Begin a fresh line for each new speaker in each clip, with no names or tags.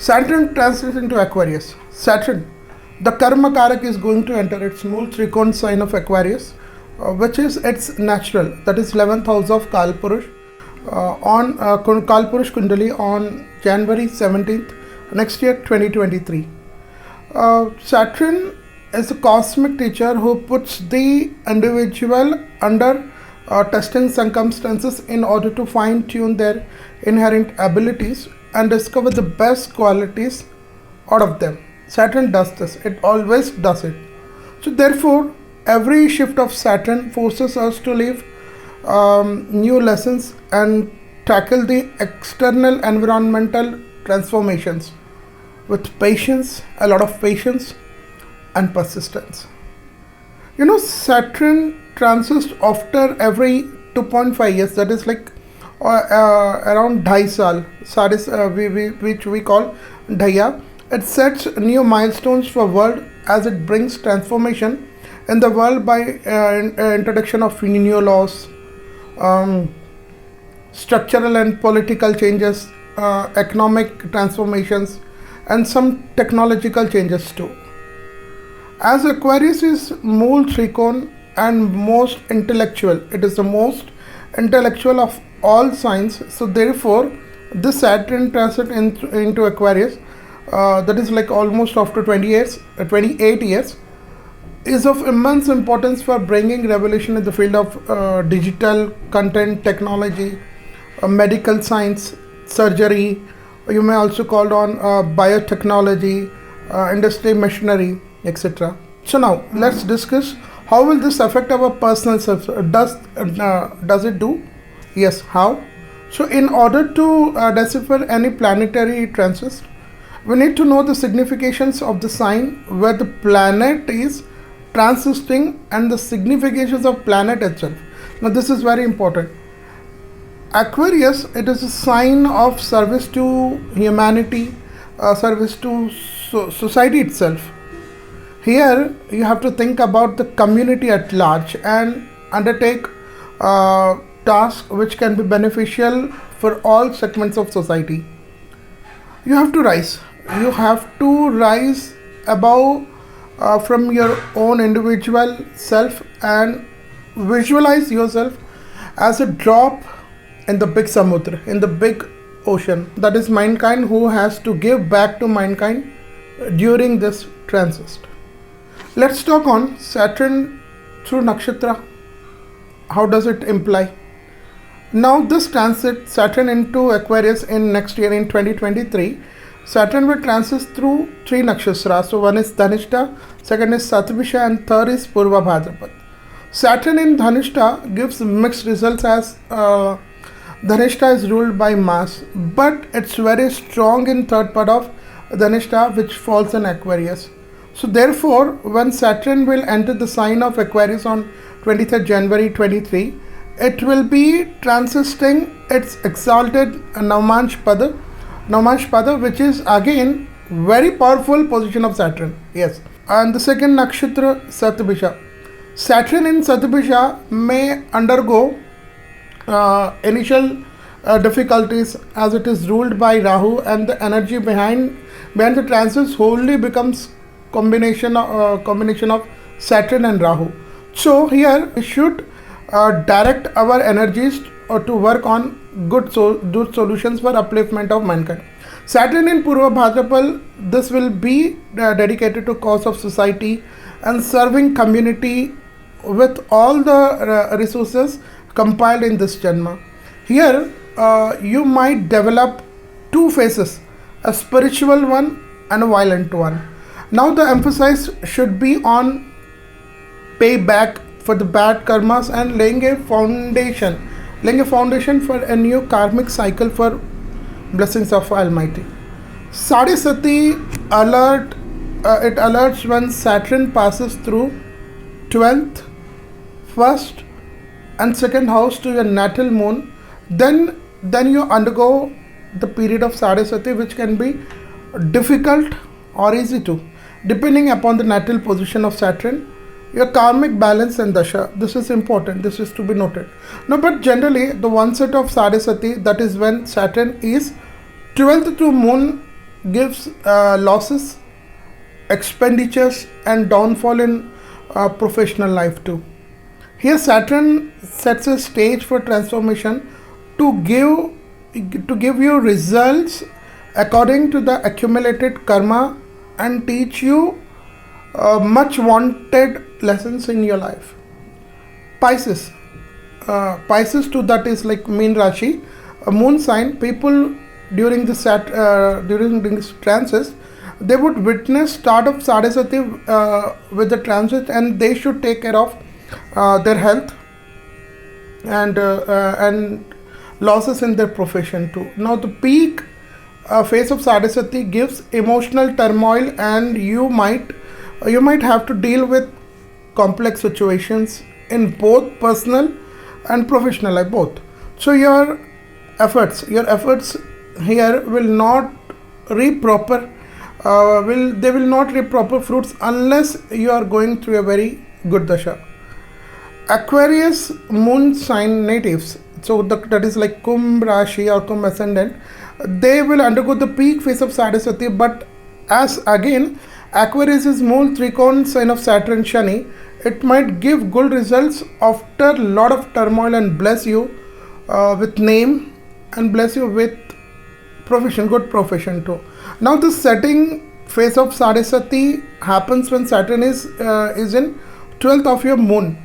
Saturn transits into Aquarius. Saturn, the Karma Karak, is going to enter its Mool Trikon sign of Aquarius, which is its natural, that is 11th house of Kalpurush, on Kalpurush Kundali on January 17th, next year 2023. Saturn is a cosmic teacher who puts the individual under testing circumstances in order to fine tune their inherent abilities and discover the best qualities out of them. Saturn does this, it always does it. So therefore, every shift of Saturn forces us to live new lessons and tackle the external environmental transformations with patience, a lot of patience and persistence. You know, Saturn transits after every 2.5 years, that is like around 2.5 saal, which we call Dhaya. It sets new milestones for world as it brings transformation in the world by introduction of new laws, structural and political changes, economic transformations, and some technological changes too. As Aquarius is Mool Trikon and most intellectual, it is the most intellectual of all signs. So therefore, this Saturn transit into Aquarius, that is like almost after 28 years, is of immense importance for bringing revolution in the field of digital content technology, medical science, surgery. You may also call on biotechnology, industry, machinery, etc. So now let's discuss how will this affect our personal self. Does it do? Yes. How? So in order to decipher any planetary transits, we need to know the significations of the sign where the planet is transiting and the significations of planet itself. Now this is very important. Aquarius, it is a sign of service to humanity, service to society itself. Here you have to think about the community at large and undertake tasks which can be beneficial for all segments of society. You have to rise. You have to rise above from your own individual self and visualize yourself as a drop in the big samudra, in the big ocean. That is mankind, who has to give back to mankind during this transit. Let's talk on Saturn through nakshatra. How does it imply? Now this transit, Saturn into Aquarius in next year in 2023, Saturn will transit through 3 nakshatras. So one is Dhanishta, second is Satabhisha, and third is Purva Bhadrapad. Saturn in Dhanishta gives mixed results as Dhanishta is ruled by Mars, but it's very strong in third part of Dhanishta, which falls in Aquarius. So therefore, when Saturn will enter the sign of Aquarius on 23rd January 23, it will be transiting its exalted Navmansh Pada, which is again very powerful position of Saturn. Yes. And the second nakshatra, Satabhisha. Saturn in Satabhisha may undergo initial difficulties as it is ruled by Rahu, and the energy behind the transits wholly becomes combination of Saturn and Rahu. So here we should direct our energies to work on good solutions for upliftment of mankind. Saturn in Purva Bhadrapad, this will be dedicated to cause of society and serving community with all the resources compiled in this Janma. Here you might develop two phases, a spiritual one and a violent one. Now the emphasis should be on payback for the bad karmas and laying a foundation for a new karmic cycle for blessings of Almighty. Sadhisati alert, it alerts when Saturn passes through 12th, 1st and 2nd house to your natal moon. Then you undergo the period of Sadhisati, which can be difficult or easy too, depending upon the natal position of Saturn, your karmic balance and dasha. This is important, this is to be noted. Now, but generally the one set of Sadhisati, that is when Saturn is 12th to moon gives losses, expenditures, and downfall in professional life too. Here Saturn sets a stage for transformation to give you results according to the accumulated karma and teach you much wanted lessons in your life. Pisces. Pisces too, that is like mean Rashi, a moon sign. People during this transit, they would witness start of Sadhasati with the transit, and they should take care of their health and losses in their profession too. Now the peak phase of Sadhasati gives emotional turmoil, and you might have to deal with complex situations in both personal and professional life both. So your efforts here will not reap proper fruits unless you are going through a very good dasha. Aquarius moon sign natives, so that is like Kumbh Rashi or Kumbh ascendant, they will undergo the peak phase of Sadhasati, but as again Aquarius is Mool Trikon sign of Saturn Shani, it might give good results after lot of turmoil and bless you with name and bless you with profession, good profession too. Now the setting phase of Sadhasati happens when Saturn is in 12th of your moon.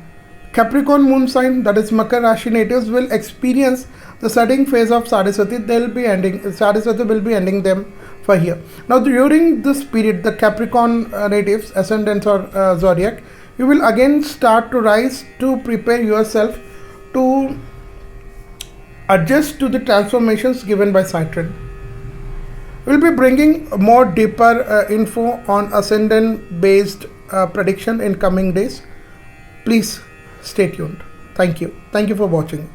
Capricorn moon sign, that is Makar Rashi natives, will experience the setting phase of Sadhasati. Sadhasati will be ending them for here. Now during this period, the Capricorn natives, ascendants or zodiac, you will again start to rise to prepare yourself to adjust to the transformations given by Saturn. We'll be bringing more deeper info on ascendant based prediction in coming days. Please stay tuned. Thank you for watching.